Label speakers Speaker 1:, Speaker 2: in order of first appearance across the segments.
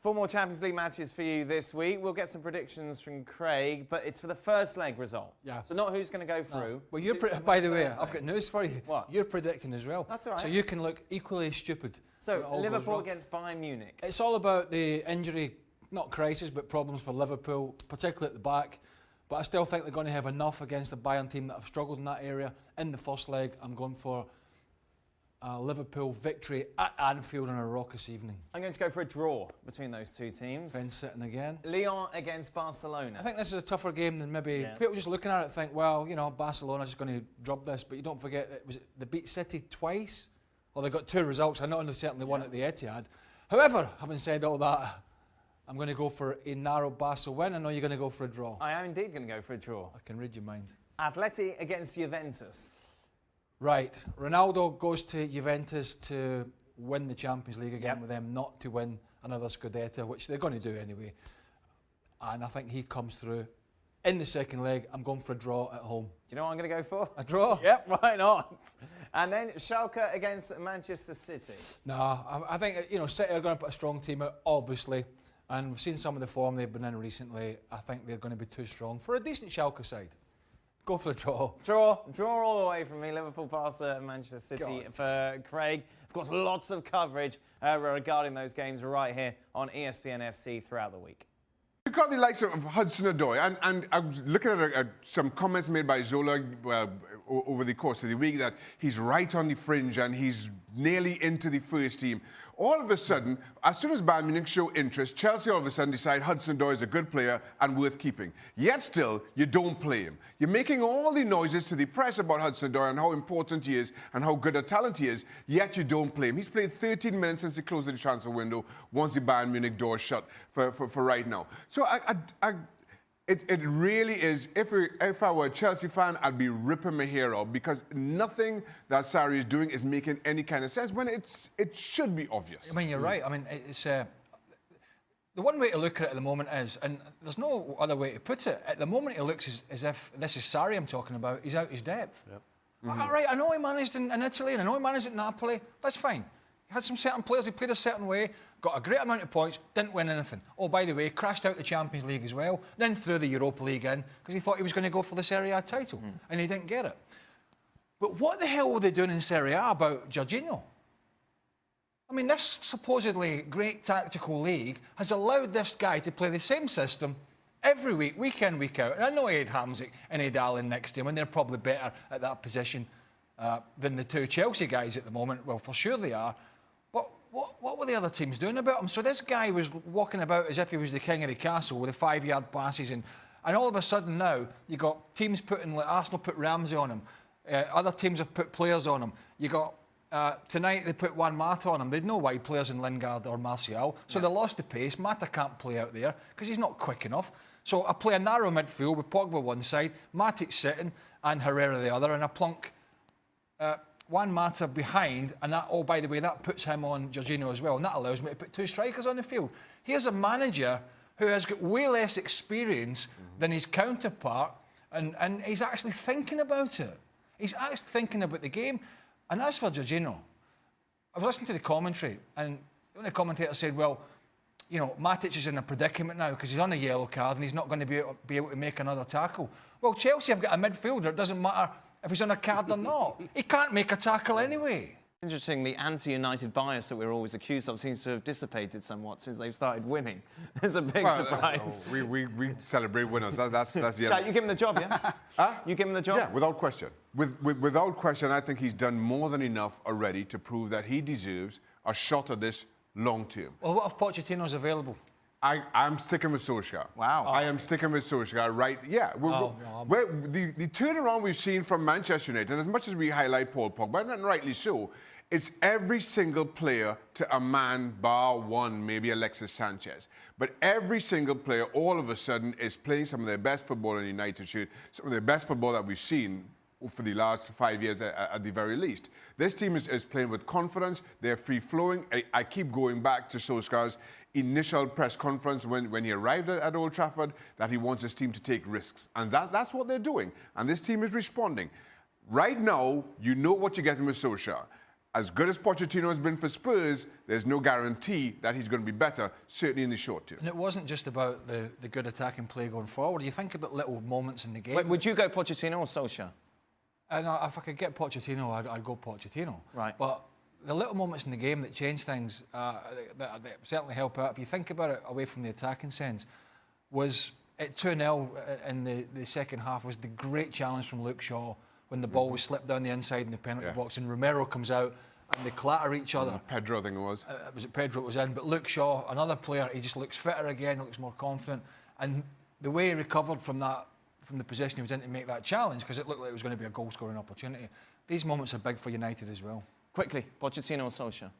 Speaker 1: 4 more Champions League matches for you this week. We'll get some predictions from Craig, but it's for the first leg result.
Speaker 2: Yeah.
Speaker 1: So not who's going to go through.
Speaker 2: No. Well, you're by the way, I've got news for you.
Speaker 1: What?
Speaker 2: You're predicting as well.
Speaker 1: That's all right.
Speaker 2: So you can look equally stupid.
Speaker 1: So Liverpool against Bayern Munich.
Speaker 2: It's all about the injury, not crisis, but problems for Liverpool, particularly at the back. But I still think they're going to have enough against a Bayern team that have struggled in that area. In the first leg, I'm going for a Liverpool victory at Anfield on a raucous evening.
Speaker 1: I'm going to go for a draw between those two teams.
Speaker 2: Ben sitting again.
Speaker 1: Lyon against Barcelona.
Speaker 2: I think this is a tougher game than maybe people just looking at it think, well, you know, Barcelona's just going to drop this. But you don't forget, they beat City twice. Well, they got 2 results. I know they certainly won at the Etihad. However, having said all that, I'm going to go for a narrow Barca win. I know you're going to go for a draw.
Speaker 1: I am indeed going to go for a draw.
Speaker 2: I can read your mind.
Speaker 1: Atleti against Juventus.
Speaker 2: Right. Ronaldo goes to Juventus to win the Champions League again with them, not to win another Scudetto, which they're going to do anyway. And I think he comes through. In the second leg, I'm going for a draw at home.
Speaker 1: Do you know what I'm going to go for?
Speaker 2: A draw?
Speaker 1: Yep, why not? And then Schalke against Manchester City.
Speaker 2: No, I think, you know, City are going to put a strong team out, obviously. And we've seen some of the form they've been in recently. I think they're going to be too strong for a decent Schalke side. Go for the draw.
Speaker 1: Draw all the way from me. Liverpool, Barca and Manchester City for Craig. Of course, lots of coverage regarding those games right here on ESPN FC throughout the week.
Speaker 3: You've got the likes of Hudson-Odoi, and I was looking at some comments made by Zola over the course of the week that he's right on the fringe and he's nearly into the first team. All of a sudden, as soon as Bayern Munich show interest, Chelsea all of a sudden decide Hudson-Odoi is a good player and worth keeping. Yet still, you don't play him. You're making all the noises to the press about Hudson-Odoi and how important he is and how good a talent he is, yet you don't play him. He's played 13 minutes since the close of the transfer window, once the Bayern Munich door shut for right now. So it really is, if I were a Chelsea fan, I'd be ripping my hair out because nothing that Sarri is doing is making any kind of sense when it should be obvious.
Speaker 2: I mean, you're right. I mean, it's the one way to look at it at the moment is, and there's no other way to put it, at the moment it looks as if, this is Sarri I'm talking about, he's out his depth. Yep. All right, I know he managed in Italy and I know he managed at Napoli, that's fine. He had some certain players, he played a certain way, got a great amount of points, didn't win anything. Oh, by the way, crashed out the Champions League as well, then threw the Europa League in because he thought he was going to go for the Serie A title, and he didn't get it. But what the hell were they doing in Serie A about Jorginho? I mean, this supposedly great tactical league has allowed this guy to play the same system every week, week in, week out. And I know he had Hamzik and he had Allen next to him, and they're probably better at that position than the 2 Chelsea guys at the moment. Well, for sure they are. But what were the other teams doing about him? So this guy was walking about as if he was the king of the castle with the 5-yard passes, and all of a sudden now you got teams putting, like Arsenal put Ramsey on him, other teams have put players on him. You got tonight they put Juan Mata on him. They'd no wide players in Lingard or Martial, so they lost the pace. Mata can't play out there because he's not quick enough. So I play a narrow midfield with Pogba one side, Matic sitting, and Herrera the other, and I plunk Juan Mata behind, and that, oh, by the way, that puts him on Jorginho as well, and that allows me to put 2 strikers on the field. Here's a manager who has got way less experience than his counterpart, and he's actually thinking about it. He's actually thinking about the game. And as for Jorginho, I was listening to the commentary, and one of the commentators said, well, you know, Matic is in a predicament now because he's on a yellow card and he's not going to be able to make another tackle. Well, Chelsea have got a midfielder. It doesn't matter if he's on a card or not. He can't make a tackle anyway.
Speaker 1: Interesting, the anti-United bias that we're always accused of seems to have dissipated somewhat since they've started winning. It's a big surprise.
Speaker 3: We celebrate winners. That's the end.
Speaker 1: So you give him the job, yeah?
Speaker 3: Huh?
Speaker 1: You give him the job?
Speaker 3: Yeah, without question. Without question, I think he's done more than enough already to prove that he deserves a shot at this long term.
Speaker 2: Well, what if Pochettino's available?
Speaker 3: I'm sticking with Solskjaer.
Speaker 1: Wow.
Speaker 3: I am sticking with Solskjaer, right? Yeah. The turnaround we've seen from Manchester United, as much as we highlight Paul Pogba, and rightly so, it's every single player to a man, bar one, maybe Alexis Sanchez. But every single player, all of a sudden, is playing some of their best football in the United shirt, some of the best football that we've seen for the last 5 years at the very least. This team is playing with confidence. They're free-flowing. I keep going back to Solskjaer's initial press conference when he arrived at Old Trafford, that he wants his team to take risks. And that's what they're doing. And this team is responding. Right now, you know what you're getting with Solskjaer. as good as Pochettino has been for Spurs, there's no guarantee that he's going to be better, certainly in the short term.
Speaker 2: And it wasn't just about the good attacking play going forward. You think about little moments in the game.
Speaker 1: Wait, would you go Pochettino or Solskjaer?
Speaker 2: And if I could get Pochettino, I'd go Pochettino.
Speaker 1: Right.
Speaker 2: But the little moments in the game that change things, that certainly help out. If you think about it away from the attacking sense, was at 2-0 in the second half was the great challenge from Luke Shaw when the ball was slipped down the inside in the penalty box and Romero comes out and they clatter each other.
Speaker 3: Pedro, I think it was.
Speaker 2: Was it Pedro was in? But Luke Shaw, another player, he just looks fitter again, looks more confident. And the way he recovered from that, from the position he was in to make that challenge, because it looked like it was going to be a goal-scoring opportunity. These moments are big for United as well.
Speaker 1: Quickly, Pochettino or Solskjaer?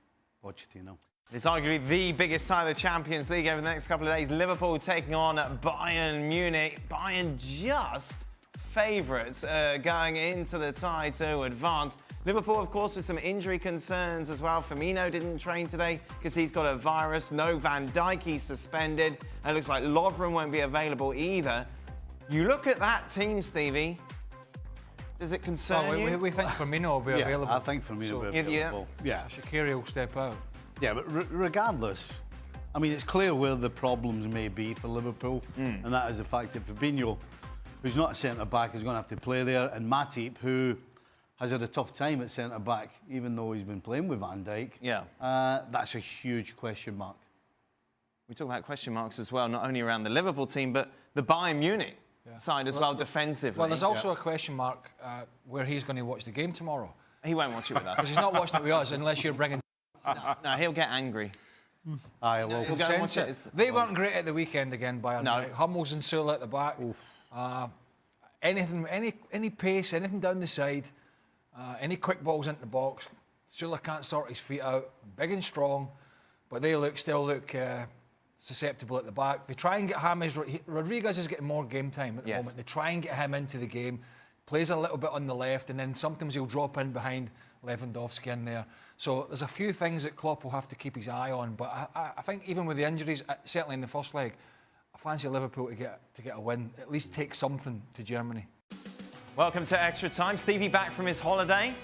Speaker 4: Pochettino.
Speaker 1: It's arguably the biggest tie of the Champions League over the next couple of days. Liverpool taking on Bayern Munich. Bayern just favourites going into the tie to advance. Liverpool, of course, with some injury concerns as well. Firmino didn't train today because he's got a virus. No Van Dijk, he's suspended. And it looks like Lovren won't be available either. You look at that team, Stevie. Does it concern you?
Speaker 2: We think Firmino will be available.
Speaker 4: I think Firmino will be available. Yeah.
Speaker 2: Shaqiri will step out.
Speaker 4: Yeah, but regardless, I mean, it's clear where the problems may be for Liverpool, and that is the fact that Fabinho, who's not a centre-back, is going to have to play there, and Matip, who has had a tough time at centre-back, even though he's been playing with Van Dijk.
Speaker 1: Yeah.
Speaker 4: That's a huge question mark.
Speaker 1: We talk about question marks as well, not only around the Liverpool team, but the Bayern Munich side as well, defensively.
Speaker 2: Well, there's also a question mark where he's going to watch the game tomorrow.
Speaker 1: He won't watch it with us.
Speaker 2: Because he's not watching it with us unless you're bringing...
Speaker 1: No, he'll get angry.
Speaker 4: Aye, well,
Speaker 1: He'll go and watch it.
Speaker 2: They weren't great at the weekend again, Bayern Munich. Hummels and Sula at the back. Anything, any pace, anything down the side, any quick balls into the box. Sula can't sort his feet out. Big and strong, but they still look susceptible at the back. They try and get James Rodriguez is getting more game time at the moment. They try and get him into the game. Plays a little bit on the left, and then sometimes he'll drop in behind Lewandowski in there. So there's a few things that Klopp will have to keep his eye on. But I think even with the injuries, certainly in the first leg, I fancy Liverpool to get a win. At least take something to Germany.
Speaker 1: Welcome to Extra Time. Stevie back from his holiday.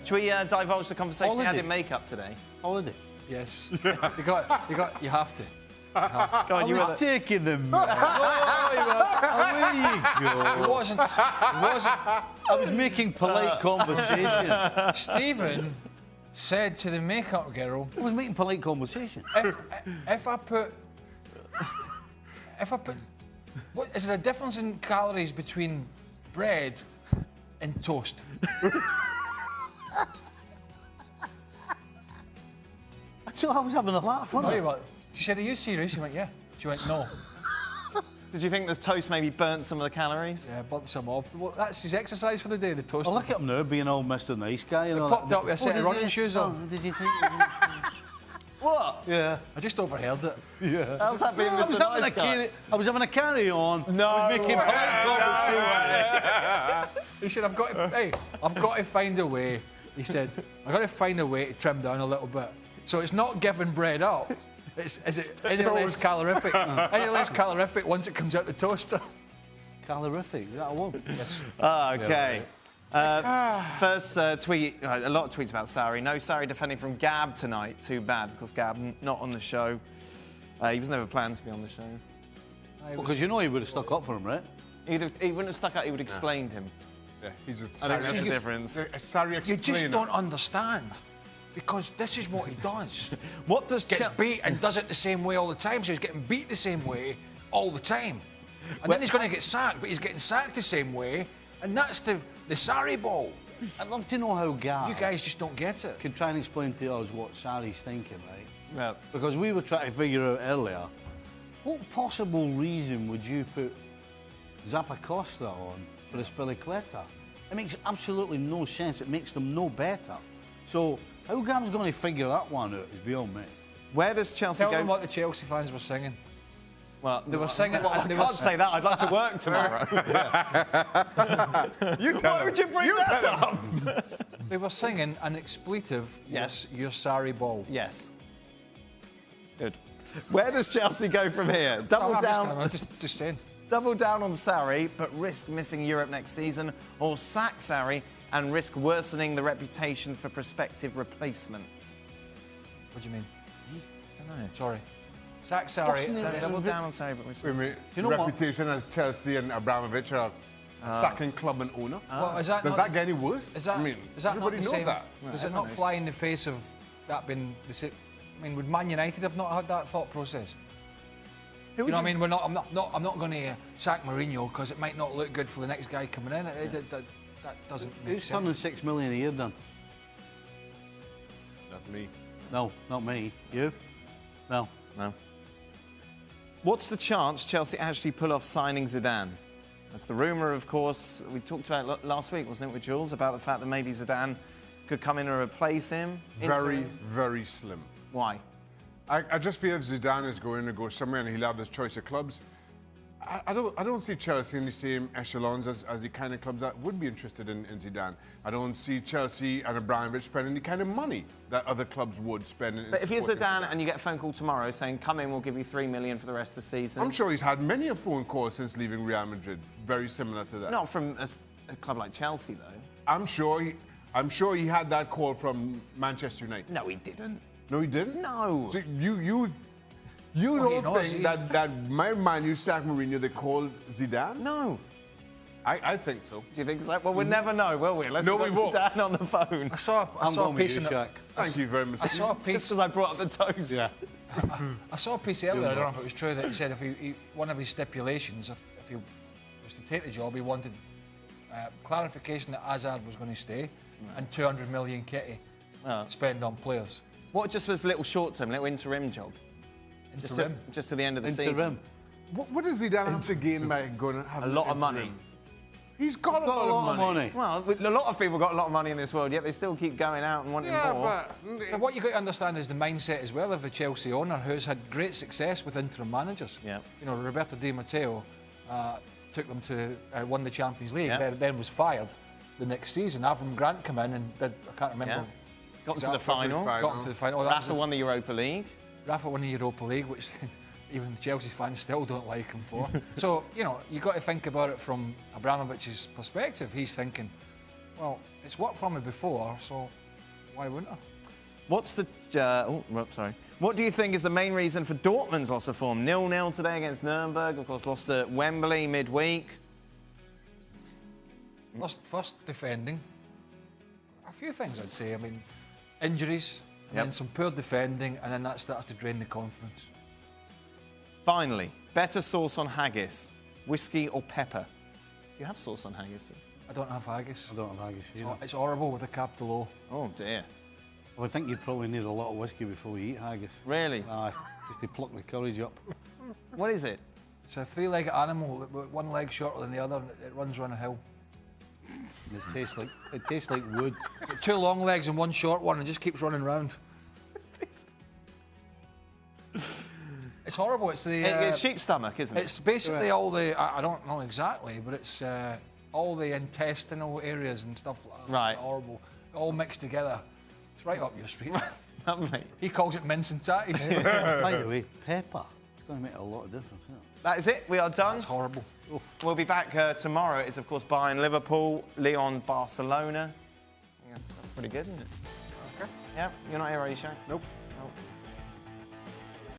Speaker 1: Should we divulge the conversation he had in makeup today?
Speaker 4: Holiday.
Speaker 2: Yes. you have to.
Speaker 1: Go on,
Speaker 4: I was taking them. Away you go.
Speaker 2: It wasn't.
Speaker 4: I was making polite conversation.
Speaker 2: Stephen said to the makeup girl,
Speaker 4: I was making polite conversation.
Speaker 2: if I put, what is there a difference in calories between bread and toast?
Speaker 4: So I was having a laugh, wasn't I?
Speaker 2: She said, "Are you serious?" She went, "Yeah." She went, "No."
Speaker 1: Did you think the toast maybe burnt some of the calories?
Speaker 2: Yeah, burnt some off. Well, that's his exercise for the day, the toast.
Speaker 4: Well, look at him now, being all Mr. Nice Guy.
Speaker 2: He popped up with a set of running shoes on.
Speaker 4: Did you think?
Speaker 1: What?
Speaker 4: Yeah.
Speaker 2: I just overheard it.
Speaker 4: Yeah.
Speaker 1: How's that being Mr. Nice Guy?
Speaker 4: I was having a carry-on.
Speaker 1: No
Speaker 4: I was making polite conversation.
Speaker 2: He said, I've got to find a way. He said, I've got to find a way to trim down a little bit. So it's not giving bread up. Is it any less calorific? Any less calorific once it comes out the toaster?
Speaker 4: Calorific, is that a word?
Speaker 2: Yes.
Speaker 1: Okay. First tweet, a lot of tweets about Sarri. No Sarri defending from Gab tonight. Too bad, because Gab not on the show. He was never planned to be on the show.
Speaker 4: Because you know he would have stuck up for him, right?
Speaker 1: He wouldn't have stuck out, he would have explained him.
Speaker 3: Yeah, he's a
Speaker 1: I think that's the difference.
Speaker 3: Sarri
Speaker 2: You just
Speaker 3: explainer.
Speaker 2: don't understand. Because this is what he does.
Speaker 1: What does
Speaker 2: Gets beat and does it the same way all the time. So he's getting beat the same way all the time. And then he's going to get sacked, but he's getting sacked the same way. And that's the Sarri ball.
Speaker 4: I'd love to know how
Speaker 2: You guys just don't get it.
Speaker 4: can try and explain to us what Sarri's thinking, right?
Speaker 1: Well,
Speaker 4: Because we were trying to figure out earlier, what possible reason would you put Zappacosta on for Aspilicueta? It makes absolutely no sense. It makes them no better. So how Gam's going to figure that one out is beyond me.
Speaker 1: where does Chelsea
Speaker 2: Tell
Speaker 1: go?
Speaker 2: them what the Chelsea fans were singing.
Speaker 1: Well,
Speaker 2: They were singing.
Speaker 1: I can't say that. I'd like to work tomorrow. Why would you bring that up?
Speaker 2: They were singing an expletive.
Speaker 1: Yes.
Speaker 2: Your Sarri ball.
Speaker 1: Yes. Good. Where does Chelsea go from here?
Speaker 2: I'm just saying.
Speaker 1: Double down on Sarri, but risk missing Europe next season, or sack Sarri and risk worsening the reputation for prospective replacements?
Speaker 2: What do you mean?
Speaker 1: I don't know.
Speaker 2: Sorry. Zach, sorry.
Speaker 4: What's the-
Speaker 1: Double down on sorry, but
Speaker 3: Wait a minute.
Speaker 4: you know what?
Speaker 3: Reputation as Chelsea and Abramovich are a second club and owner.
Speaker 2: Well, is that
Speaker 3: Does
Speaker 2: not-
Speaker 3: that get any worse?
Speaker 2: Is that,
Speaker 3: I mean,
Speaker 2: is that
Speaker 3: everybody
Speaker 2: not the
Speaker 3: knows
Speaker 2: same?
Speaker 3: that.
Speaker 2: Does it not fly in the face of that being the same? I mean, would Man United have not had that thought process? You know what I mean? I'm not going to sack Mourinho because it might not look good for the next guy coming in. That doesn't make
Speaker 4: Who's
Speaker 2: sense.
Speaker 4: turning 6 million a year then?
Speaker 3: That's me.
Speaker 4: No, not me. You? No.
Speaker 1: No. What's the chance Chelsea actually pull off signing Zidane? That's the rumour, of course. We talked about it last week, wasn't it, with Jules, about the fact that maybe Zidane could come in and replace him.
Speaker 3: Very, very slim.
Speaker 1: Why?
Speaker 3: I just feel if Zidane is going to go somewhere and he'll have this choice of clubs, I don't see Chelsea in the same echelons as the kind of clubs that would be interested in Zidane. I don't see Chelsea and Abramovich spending the kind of money that other clubs would spend.
Speaker 1: But if you're Zidane and you get a phone call tomorrow saying, come in, we'll give you $3 million for the rest of the season.
Speaker 3: I'm sure he's had many a phone call since leaving Real Madrid, very similar to that.
Speaker 1: Not from a club like Chelsea, though.
Speaker 3: I'm sure he had that call from Manchester United.
Speaker 1: No, he didn't.
Speaker 3: No, he didn't?
Speaker 1: No.
Speaker 3: So you
Speaker 2: he
Speaker 3: don't
Speaker 2: knows
Speaker 3: think
Speaker 2: he-
Speaker 3: that my man, you sacked Mourinho, they called Zidane?
Speaker 1: No.
Speaker 3: I think so.
Speaker 1: Do you think so? Well, we'll never know, will we? Let's
Speaker 3: No,
Speaker 1: put
Speaker 3: we won't.
Speaker 1: Zidane on the phone.
Speaker 2: I saw
Speaker 4: I'm
Speaker 2: a
Speaker 4: going with
Speaker 2: piece
Speaker 4: you,
Speaker 2: in
Speaker 4: Shaq.
Speaker 3: Thank you very much.
Speaker 2: I saw a
Speaker 1: Just
Speaker 2: piece.
Speaker 1: because I brought up the toast.
Speaker 4: Yeah.
Speaker 2: I saw a piece earlier. I don't know if it was true that he said if one of his stipulations, if he was to take the job, he wanted clarification that Hazard was going to stay and 200 million kitty spend on players.
Speaker 1: What just was a little short-term, little interim job?
Speaker 2: Interim.
Speaker 1: Just to the end of the season.
Speaker 4: Interim.
Speaker 3: What does Zidane have to gain by going to have
Speaker 1: A lot of money.
Speaker 3: He's got a
Speaker 4: Got a
Speaker 3: lot of money.
Speaker 1: Well, a lot of people got a lot of money in this world, yet they still keep going out and wanting
Speaker 3: Yeah,
Speaker 1: more.
Speaker 3: but
Speaker 2: And what you got to understand is the mindset as well of the Chelsea owner, who's had great success with interim managers.
Speaker 1: Yeah.
Speaker 2: You know, Roberto Di Matteo took them to won the Champions League,
Speaker 1: Yeah.
Speaker 2: then was fired the next season. Avram Grant came in and did, I can't remember.
Speaker 1: Yeah. Got to
Speaker 2: Exactly.
Speaker 1: the final.
Speaker 2: Got to the final. Oh, that was
Speaker 1: Rafa won the Europa League.
Speaker 2: Rafa won the Europa League, which even the Chelsea fans still don't like him for. So, you know, you got to think about it from Abramovich's perspective. He's thinking, well, it's worked for me before, so why wouldn't I?
Speaker 1: What's the... sorry. What do you think is the main reason for Dortmund's loss of form? 0-0 today against Nuremberg. Of course, lost at Wembley midweek.
Speaker 2: First defending. A few things I'd say. I mean, injuries, and
Speaker 1: Yep.
Speaker 2: then some poor defending, and then that starts to drain the confidence.
Speaker 1: Finally, better sauce on haggis, whiskey or pepper? Do you have sauce on haggis?
Speaker 2: I don't have haggis.
Speaker 4: I don't have haggis either.
Speaker 2: It's horrible with a capital O.
Speaker 1: Oh, dear.
Speaker 4: I would think you'd probably need a lot of whiskey before you eat haggis.
Speaker 1: Really?
Speaker 4: Aye, just to pluck the courage up.
Speaker 1: What is it?
Speaker 2: It's a three-legged animal, with one leg shorter than the other, and it runs around a hill.
Speaker 4: And it tastes like wood.
Speaker 2: Two long legs and one short one, and just keeps running round. It's horrible. It's the.
Speaker 1: It's sheep's stomach, isn't it?
Speaker 2: It's basically all the. I don't know exactly, but it's all the intestinal areas and stuff like that.
Speaker 1: Right.
Speaker 2: Horrible. All mixed together. It's right up your street.
Speaker 1: Lovely.
Speaker 2: He calls it mince and tatties.
Speaker 4: By the way, pepper. It's going to make a lot of difference, isn't it?
Speaker 1: That is it. We are done.
Speaker 2: That's horrible.
Speaker 1: We'll be back tomorrow. It's, of course, Bayern, Liverpool, Lyon, Barcelona. I think that's pretty good, isn't it? Okay. Yeah, you're not here, are you, Shaq?
Speaker 3: Nope.
Speaker 1: Nope.